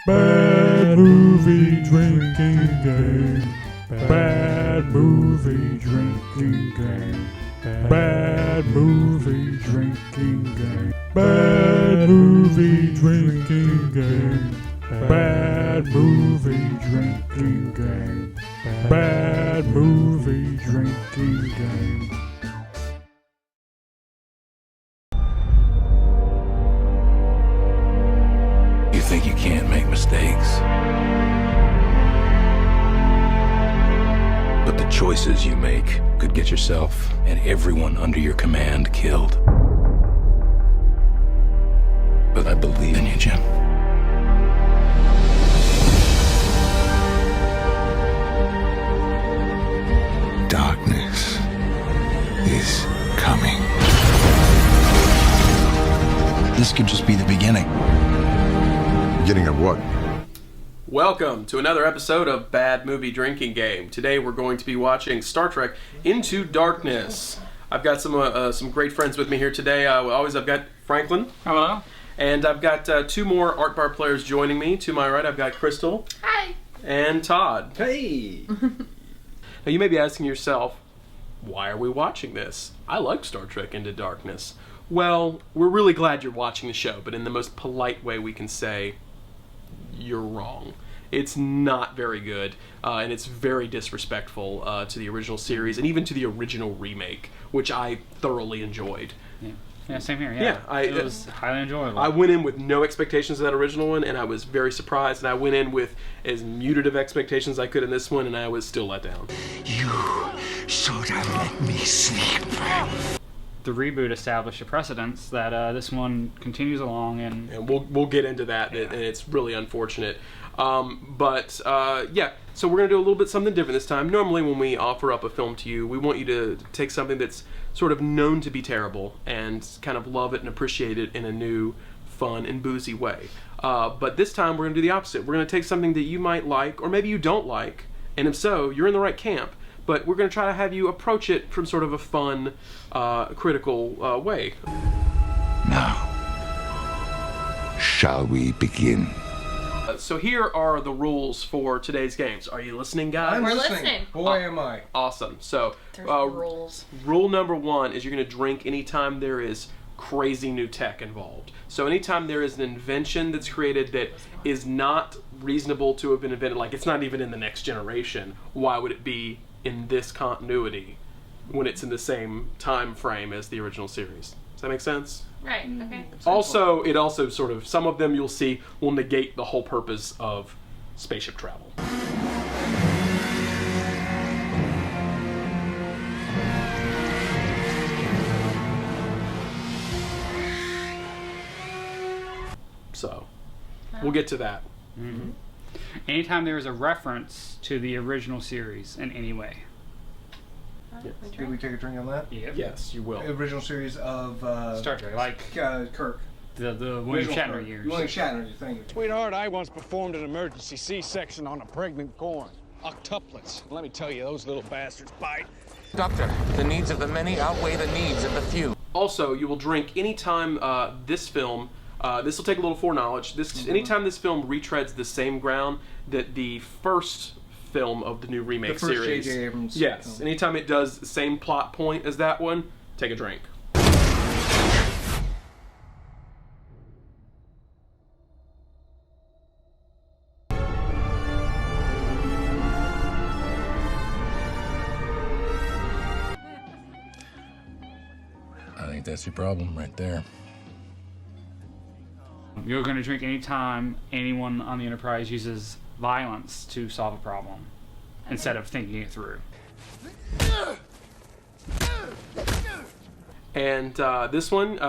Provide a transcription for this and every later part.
Bad movie drinking game. Bad movie drinking game. Bad movie drinking game. Bad movie drinking game. Bad movie drinking game. Bad movie drinking game. You think you can't make mistakes, but the choices you make could get yourself and everyone under your command killed. But I believe in you, Jim. Darkness is coming. This could just be the beginning. Beginning of what? Welcome to another episode of Bad Movie Drinking Game. Today we're going to be watching Star Trek Into Darkness. I've got some great friends with me here today. I've got Franklin. Hello. And I've got two more Art Bar players joining me. To my right, I've got Crystal. Hi. And Todd. Hey. Now you may be asking yourself, why are we watching this? I like Star Trek Into Darkness. Well, we're really glad you're watching the show, but in the most polite way we can say, you're wrong. It's not very good, and it's very disrespectful to the original series and even to the original remake, which I thoroughly enjoyed. Yeah, same here. It was highly enjoyable. I went in with no expectations of that original one, and I was very surprised. And I went in with as muted of expectations as I could in this one, and I was still let down. You should have let me sleep. The reboot established a precedence that this one continues along, and we'll get into that, and it's really unfortunate. So we're going to do a little bit something different this time. Normally when we offer up a film to you, we want you to take something that's sort of known to be terrible and kind of love it and appreciate it in a new, fun, and boozy way. But this time we're going to do the opposite. We're going to take something that you might like, or maybe you don't like, and if so, you're in the right camp. But we're going to try to have you approach it from sort of a fun, critical way. Now, shall we begin? So here are the rules for today's games. Are you listening, guys? We're listening. Boy, am I. Awesome. So, There's rules. Rule number one is you're going to drink anytime there is crazy new tech involved. So anytime there is an invention that's created that is not reasonable to have been invented, like it's not even in the next generation, why would it be in this continuity when it's in the same time frame as the original series? Does that make sense? Right, okay. Also, it also sort of, some of them you'll see will negate the whole purpose of spaceship travel. So, we'll get to that. Mm-hmm. Anytime there is a reference to the original series in any way. Did we take a drink on that? Yep. Yes, you will. Original series of Star Trek, like Kirk. the William Original Shatner Kirk. years. William Shatner, thank you. Sweetheart, I once performed an emergency C-section on a pregnant corn. Octuplets. Let me tell you, those little bastards bite. Doctor, the needs of the many outweigh the needs of the few. Also, you will drink anytime this film, this will take a little foreknowledge, anytime this film retreads the same ground that the first film of the new remake The first series. J.J. Abrams Yes, film. anytime it does the same plot point as that one, take a drink. I think that's your problem right there. You're going to drink anytime anyone on the Enterprise uses violence to solve a problem instead of thinking it through. And this one,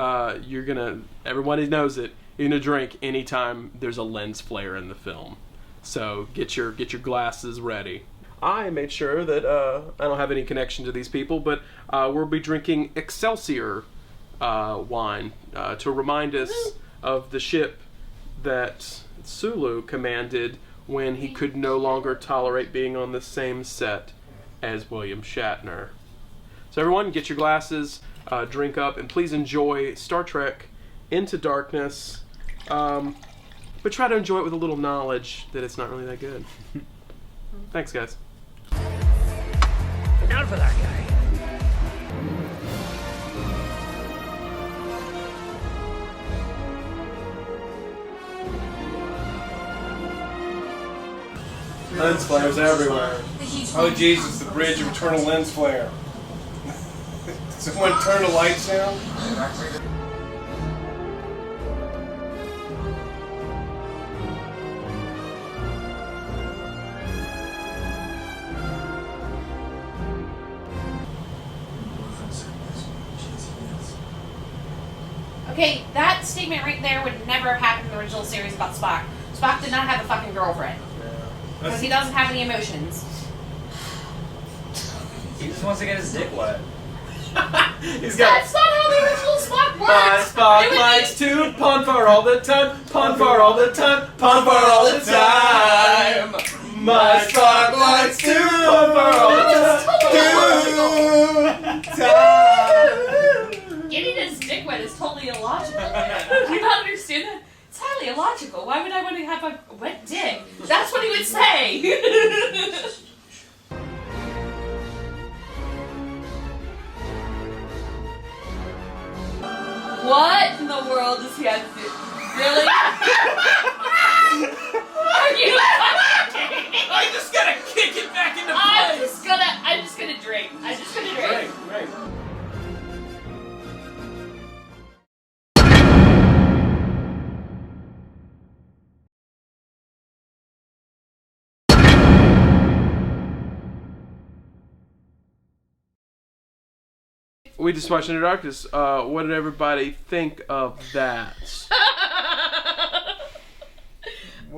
everybody knows it, you're gonna drink anytime there's a lens flare in the film. So get your glasses ready. I made sure that I don't have any connection to these people, but we'll be drinking Excelsior wine to remind us of the ship that Sulu commanded when he could no longer tolerate being on the same set as William Shatner. So everyone, get your glasses, drink up, and please enjoy Star Trek Into Darkness. but try to enjoy it with a little knowledge that it's not really that good. Thanks, guys. Down for that guy. Lens flares everywhere. Oh Jesus, the bridge of eternal lens flare. Someone turn the lights down? Okay, that statement right there would never have happened in the original series about Spock. Spock did not have a fucking girlfriend. Because he doesn't have any emotions. He just wants to get his dick wet. He's got. That's not how the original Spock My works! Spock likes to pun far all the time, pun far all the time, pun far all the time. My Spock likes to pun far all the time. Getting his dick wet is totally illogical. Do you not understand that? It's highly illogical. Why would I want to have a wet dick? That's what he would say. What in the world does he have to do? Really? Are you fucking kidding me? I just gotta kick it back into I'm place. just gonna drink. I'm just gonna drink. Right. We just watched Into Darkness. What did everybody think of that?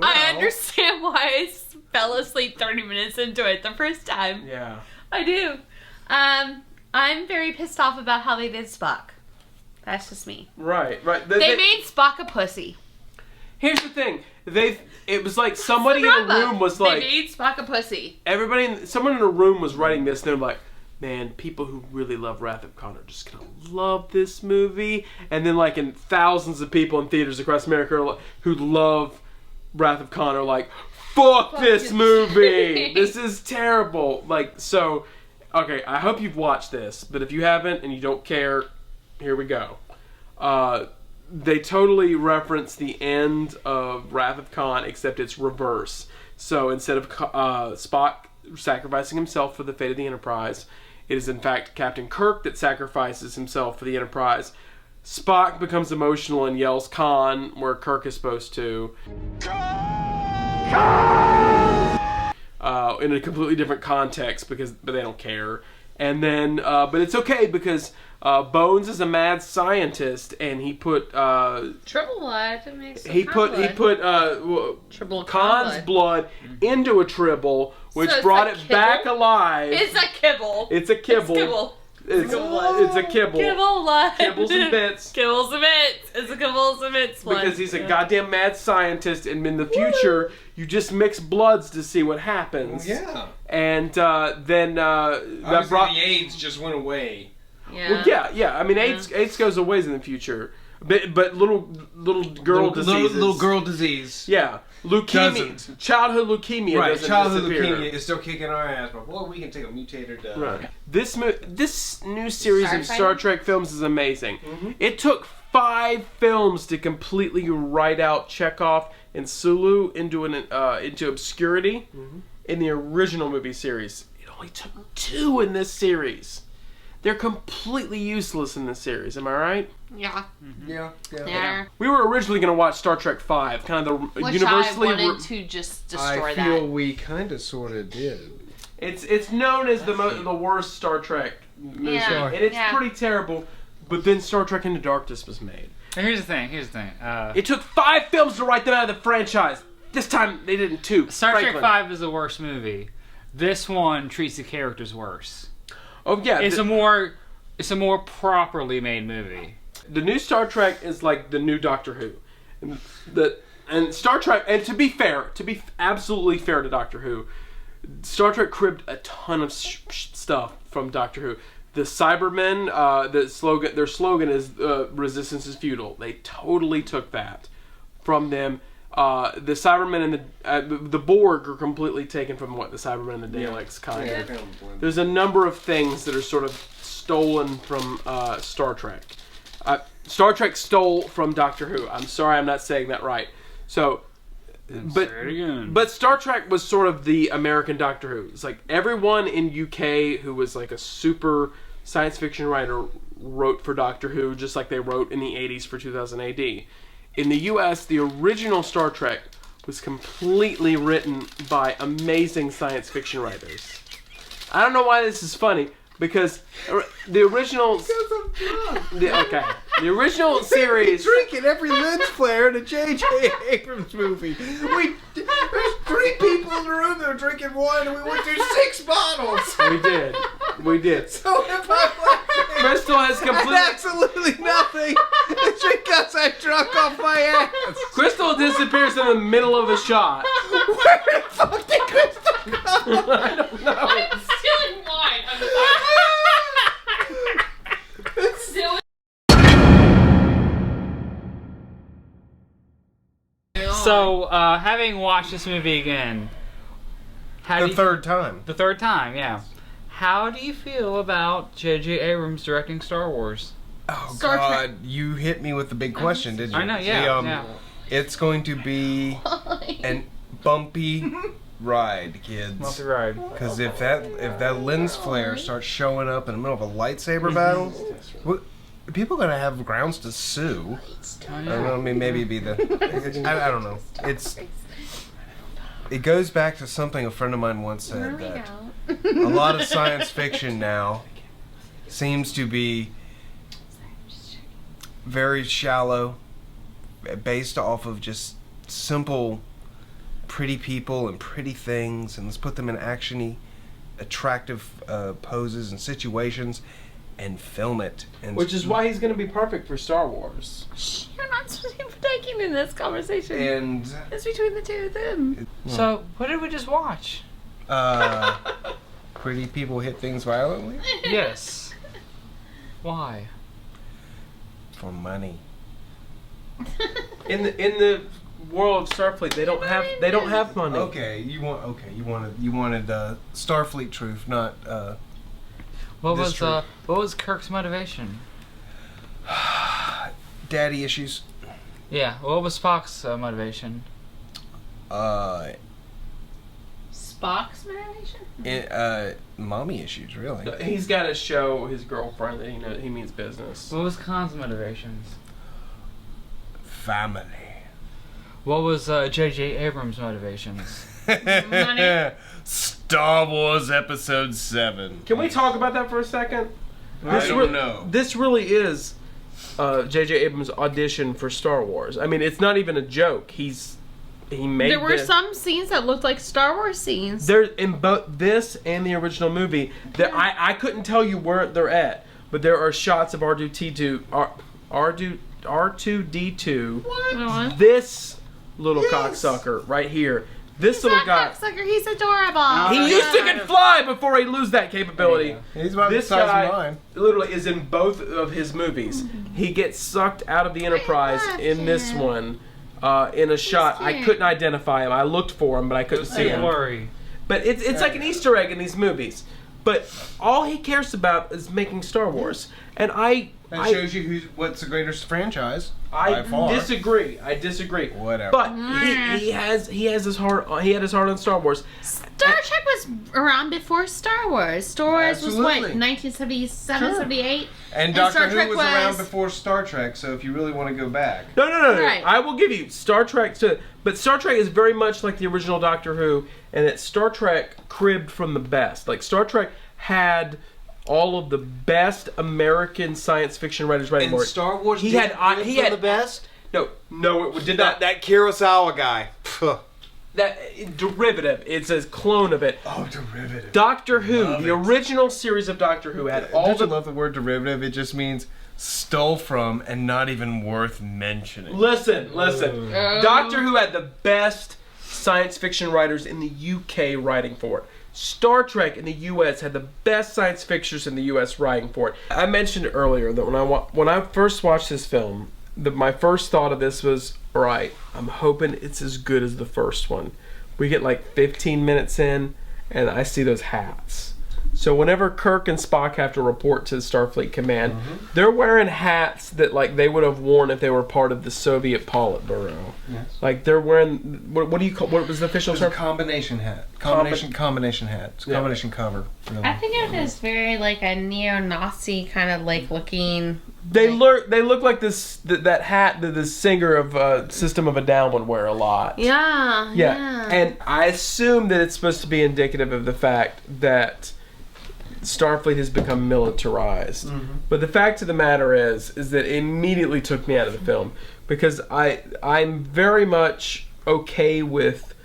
I understand why I fell asleep 30 minutes into it the first time. Yeah. I do. I'm very pissed off about how they did Spock. That's just me. Right. They made Spock a pussy. Here's the thing. It was like somebody in a room was like... They made Spock a pussy. Someone in a room was writing this and they're like, man, people who really love Wrath of Khan are just gonna love this movie. And then like in thousands of people in theaters across America who love Wrath of Khan are like, fuck this movie! This is terrible. Like, so, okay, I hope you've watched this, but if you haven't and you don't care, here we go. They totally reference the end of Wrath of Khan, except it's reverse. So instead of Spock sacrificing himself for the fate of the Enterprise, it is in fact Captain Kirk that sacrifices himself for the Enterprise. Spock becomes emotional and yells Khan where Kirk is supposed to. In a completely different context but they don't care. And then, but it's okay because Bones is a mad scientist and he put Triple blood to make some he put Triple Khan's blood into a tribble, which brought it back alive. It's a kibble. It's a kibble. It's a kibble. Kibble blood. Kibbles and bits. Kibbles and bits. It's a kibbles and bits blood. Because he's a goddamn mad scientist, and in the future, you just mix bloods to see what happens. Yeah. And then that brought the AIDS just went away. Yeah. Well, yeah. I mean, AIDS goes away in the future, but little girl diseases. Little girl disease. Yeah. Leukemia, childhood leukemia. Right, doesn't childhood disappear. leukemia is still kicking our ass, but boy, we can take a mutated. Right. This new series of Star Trek films is amazing. Mm-hmm. It took 5 films to completely write out Chekhov and Sulu into obscurity in the original movie series. It only took 2 in this series. They're completely useless in this series. Am I right? Yeah. Mm-hmm. Yeah. We were originally going to watch Star Trek 5, kind of the Which universally. I wanted to just destroy that. I feel we kind of, sort of did. It's known as the worst Star Trek movie, Yeah. and it's pretty terrible. But then Star Trek Into Darkness was made. And here's the thing. It took 5 films to write them out of the franchise. This time they didn't 2. Star Trek 5 is the worst movie. This one treats the characters worse. Oh yeah, it's a more properly made movie. The new Star Trek is like the new Doctor Who, and Star Trek. And to be absolutely fair to Doctor Who, Star Trek cribbed a ton of stuff from Doctor Who. The Cybermen, their slogan is "Resistance is futile." They totally took that from them. The Cybermen and the Borg are completely taken from the Cybermen and the Daleks kind of. There's a number of things that are sort of stolen from Star Trek. Star Trek stole from Doctor Who. I'm sorry, I'm not saying that right. So, but Star Trek was sort of the American Doctor Who. It's like everyone in UK who was like a super science fiction writer wrote for Doctor Who, just like they wrote in the 80s for 2000 AD. In the US, the original Star Trek was completely written by amazing science fiction writers. I don't know why this is funny, because the original... The original series... Drinking every lens flare in a J.J. Abrams movie. There's 3 people in the room that are drinking wine, and we went through 6 bottles. We did. So if I'm laughing, Crystal has completely... absolutely nothing. It's because I drunk off my ass. Crystal disappears in the middle of a shot. Where the fuck did Crystal go? I don't know. I'm stealing wine. I'm stealing. So, having watched this movie again, The third time, yeah. How do you feel about J.J. Abrams directing Star Wars? Oh Star Trek. God, you hit me with the big question, didn't you? I know, yeah. The, yeah. It's going to be an bumpy ride, kids. Bumpy ride. Because if that lens flare starts showing up in the middle of a lightsaber battle, people are gonna have grounds to sue. I don't know. I mean, maybe it'd be the. I don't know. It goes back to something a friend of mine once said, that a lot of science fiction now seems to be very shallow, based off of just simple, pretty people and pretty things, and let's put them in actiony, attractive poses and situations, and film it. And Which is why he's going to be perfect for Star Wars. You're not supposed to be taking in this conversation. And it's between the two of them. So, what did we just watch? pretty people hit things violently? Yes. Why? For money. In the world of Starfleet, they don't have money. Okay, you wanted Starfleet truth, not What this was Kirk's motivation? daddy issues. Yeah. What was Spock's motivation? Spock's motivation? Mommy issues, really. He's got to show his girlfriend that he means business. What was Khan's motivations? Family. What was J.J. Abrams' motivations? Money. Star Wars Episode 7. Can we talk about that for a second? I don't know. This really is J.J. Abrams' audition for Star Wars. I mean, it's not even a joke. He made. There were some scenes that looked like Star Wars scenes. There in both this and the original movie. That I couldn't tell you where they're at, but there are shots of R2D2. What? This little cocksucker right here. This little guy. Cocksucker, he's adorable. He used to can fly before he lose that capability. He's about This the size guy of mine. literally is in both of his movies. He gets sucked out of the Enterprise in this one in a shot. I couldn't identify him. I looked for him, but I couldn't see him. Worry. But it's like an Easter egg in these movies. But all he cares about is making Star Wars. And That shows you what's the greatest franchise. I by far. disagree. Whatever. But he had his heart on Star Wars. Star Trek was around before Star Wars. Star Wars was what, Absolutely. 1977, Sure. 78? And Doctor Star Who Trek was around before Star Trek, so if you really want to go back. No. Right. I will give you Star Trek but Star Trek is very much like the original Doctor Who, and that Star Trek cribbed from the best. Like Star Trek had all of the best American science fiction writers writing for it. Star Wars he had the best? No, it did not. That Kurosawa guy. That derivative. It's a clone of it. Oh, derivative. Doctor Who, the original series of Doctor Who had all Don't you love the word derivative? It just means stole from and not even worth mentioning. Listen. Doctor Who had the best science fiction writers in the UK writing for it. Star Trek in the US had the best science fictions in the US writing for it. I mentioned earlier that when I first watched this film, my first thought of this was, right, I'm hoping it's as good as the first one. We get like 15 minutes in, and I see those hats. So whenever Kirk and Spock have to report to Starfleet Command, they're wearing hats that like they would have worn if they were part of the Soviet Politburo. Yes. Like they're wearing what do you call, what was the official It's a term? combination hat. Combination hat. It's a combination cover. Really. I think it is very like a neo-Nazi kind of like looking. They look like this that hat that the singer of System of a Down would wear a lot. Yeah. And I assume that it's supposed to be indicative of the fact that Starfleet has become militarized. But the fact of the matter is that it immediately took me out of the film because I'm very much okay with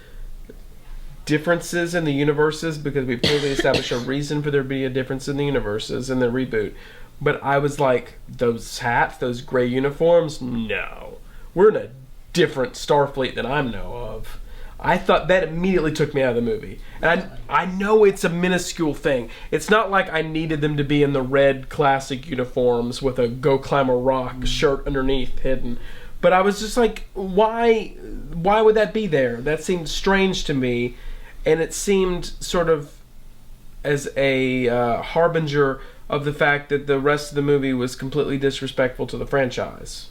differences in the universes because we've clearly established a reason for there to be a difference in the universes in the reboot. But I was like, those hats, those gray uniforms, no. We're in a different Starfleet than I know of. I thought that immediately took me out of the movie. And I know it's a minuscule thing. It's not like I needed them to be in the red classic uniforms with a Go Climb a Rock shirt underneath hidden. But I was just like, why would that be there? That seemed strange to me. And it seemed sort of as a harbinger of the fact that the rest of the movie was completely disrespectful to the franchise.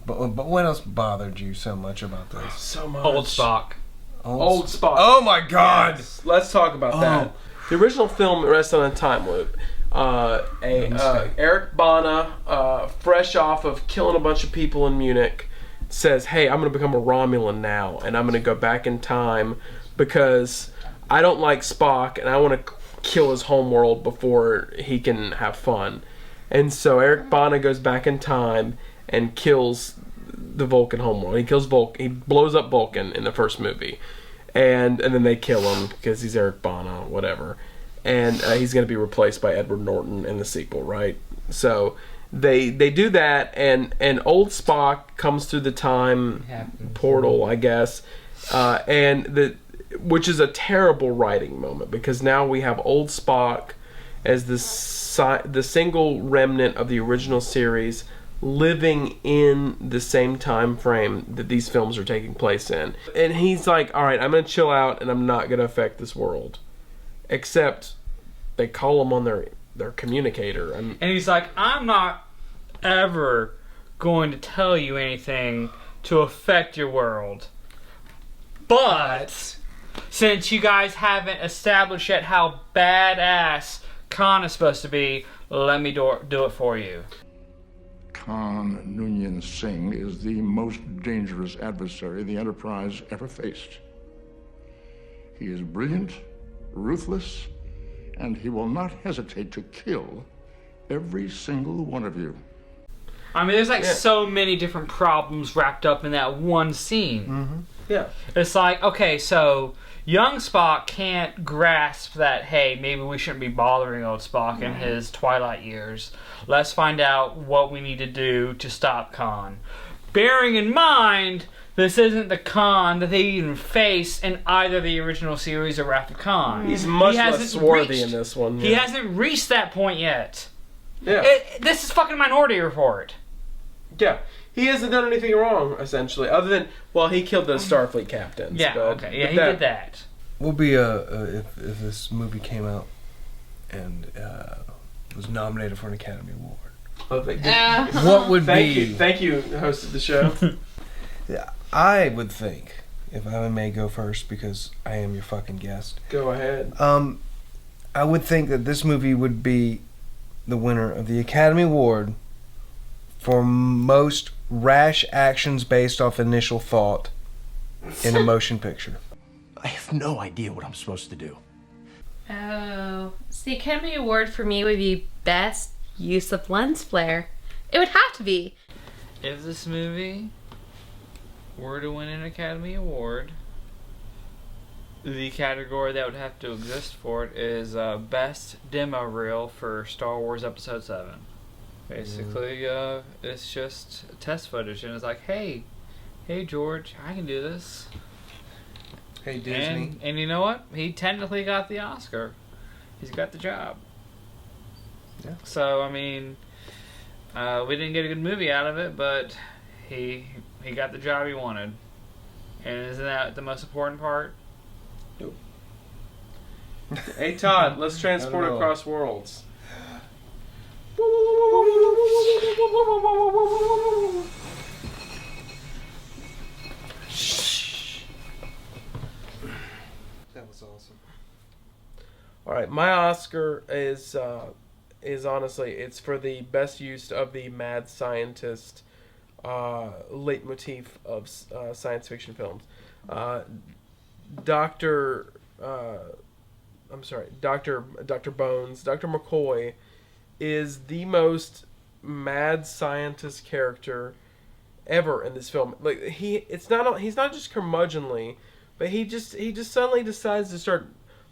But what else bothered you so much about this? So much. Old Spock. Old Spock. Oh my God! Yes. Let's talk about that. The original film rested on a time loop. Eric Bana, fresh off of killing a bunch of people in Munich, says, "Hey, I'm going to become a Romulan now, and I'm going to go back in time because I don't like Spock, and I want to kill his homeworld before he can have fun." And so Eric Bana goes back in time and kills the Vulcan homeworld. He kills Vulcan. He blows up Vulcan in the first movie, and then they kill him because he's Eric Bana, whatever. And he's going to be replaced by Edward Norton in the sequel, right? So they do that, and old Spock comes through the time portal, I guess, which is a terrible writing moment because now we have old Spock as the single remnant of the original series living in the same time frame that these films are taking place in. And he's like, all right, I'm going to chill out and I'm not going to affect this world. Except they call him on their communicator. And he's like, I'm not ever going to tell you anything to affect your world. But since you guys haven't established yet how badass Khan is supposed to be, let me do it for you. Khan Noonien Singh is the most dangerous adversary the Enterprise ever faced. He is brilliant, ruthless, and he will not hesitate to kill every single one of you. I mean, there's so many different problems wrapped up in that one scene. Yeah. It's like, okay, so young Spock can't grasp that, hey, maybe we shouldn't be bothering old Spock in his twilight years. Let's find out what we need to do to stop Khan. Bearing in mind, this isn't the Khan that they even face in either the original series or Wrath of Khan. He's much less swarthy in this one. He hasn't reached that point yet. Yeah. This is fucking Minority Report. Yeah. He hasn't done anything wrong, essentially, other than, well, he killed the Starfleet captains. Yeah, okay. Yeah, he did that. What would be if this movie came out and was nominated for an Academy Award? What would be? Thank you, host of the show. Yeah, I would think, if I may go first because I am your fucking guest. Go ahead. I would think that this movie would be the winner of the Academy Award for most rash actions based off initial thought in a motion picture. I have no idea what I'm supposed to do. Oh, so the Academy Award for me would be best use of lens flare. It would have to be. If this movie were to win an Academy Award, the category that would have to exist for it is best demo reel for Star Wars Episode 7. Basically, it's just test footage, and it's like, hey George, I can do this. Hey Disney. And you know what? He technically got the Oscar. He's got the job. Yeah. So, I mean, we didn't get a good movie out of it, but he He got the job he wanted. And isn't that the most important part? Nope. Hey Todd, let's transport Not at all. across worlds. That was awesome. All right, my Oscar is honestly, it's for the best use of the mad scientist leitmotif of science fiction films. Dr. Bones, Dr. McCoy is the most mad scientist character ever in this film. Like he's not just curmudgeonly, but he just suddenly decides to start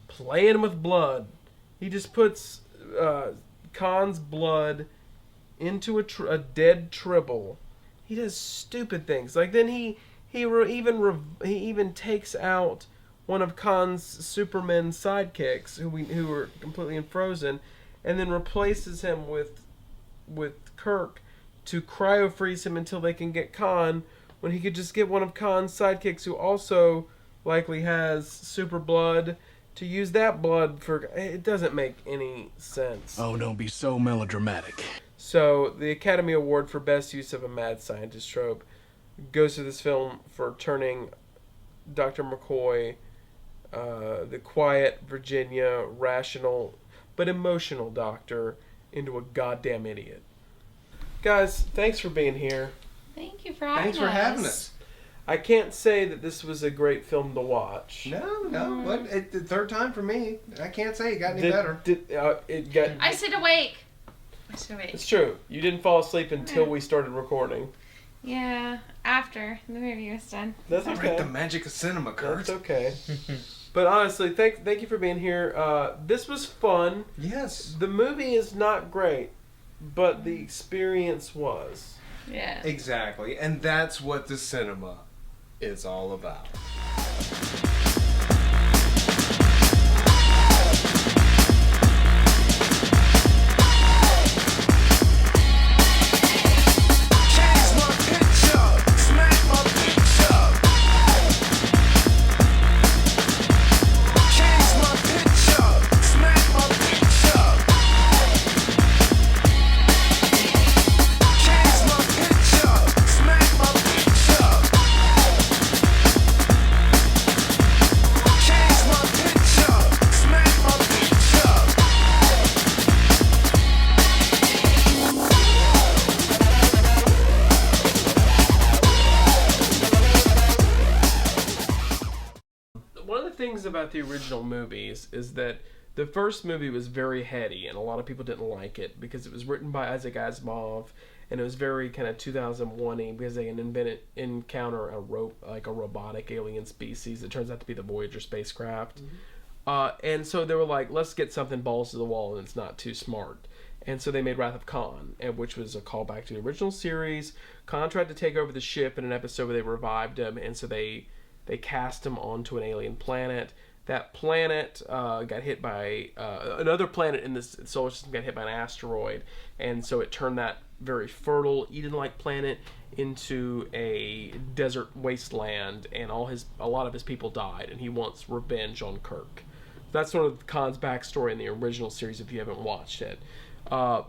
playing with blood. He just puts Khan's blood into a dead Tribble. He does stupid things. Like then he even takes out one of Khan's Superman sidekicks who were completely unfrozen, and then replaces him with Kirk to cryo freeze him until they can get Khan, when he could just get one of Khan's sidekicks who also likely has super blood to use that blood for. It doesn't make any sense. Oh, don't be so melodramatic. So the Academy Award for Best Use of a Mad Scientist trope goes to this film for turning Dr. McCoy, the quiet Virginia, rational but emotional doctor, into a goddamn idiot. Guys, thanks for being here. Thank you for having us. Thanks for having us. I can't say that this was a great film to watch. No, but the third time for me. I can't say it got any better. I stayed awake. It's true. You didn't fall asleep until we started recording. Yeah, after the movie was done. That's okay. Right, the magic of cinema, Kurt. That's okay. But honestly, thank you for being here. This was fun. Yes. The movie is not great, but the experience was. Yeah. Exactly. And that's what the cinema is all about. About the original movies is that the first movie was very heady and a lot of people didn't like it because it was written by Isaac Asimov and it was very kind of 2001-y because they encounter a robotic alien species that turns out to be the Voyager spacecraft. And so they were like, let's get something balls to the wall and it's not too smart. And so they made Wrath of Khan, which was a callback to the original series. Khan tried to take over the ship in an episode where they revived him, and so they cast him onto an alien planet. That planet got hit by another planet in this solar system got hit by an asteroid, and so it turned that very fertile Eden-like planet into a desert wasteland, and a lot of his people died, and he wants revenge on Kirk. That's sort of Khan's backstory in the original series if you haven't watched it. So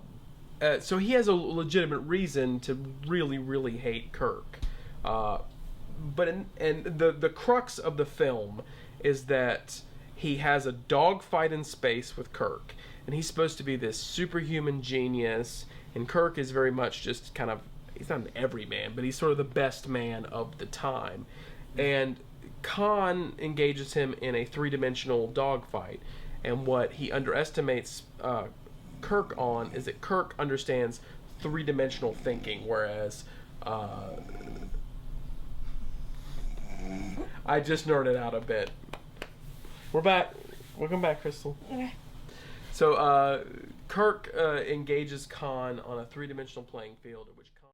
he has a legitimate reason to really, really hate Kirk. But the crux of the film is that he has a dogfight in space with Kirk, and he's supposed to be this superhuman genius, and Kirk is very much just kind of, he's not an everyman, but he's sort of the best man of the time. And Khan engages him in a three-dimensional dogfight, and what he underestimates Kirk on is that Kirk understands three-dimensional thinking, whereas I just nerded out a bit. We're back. Welcome back, Crystal. Okay. So Kirk engages Khan on a three-dimensional playing field, at which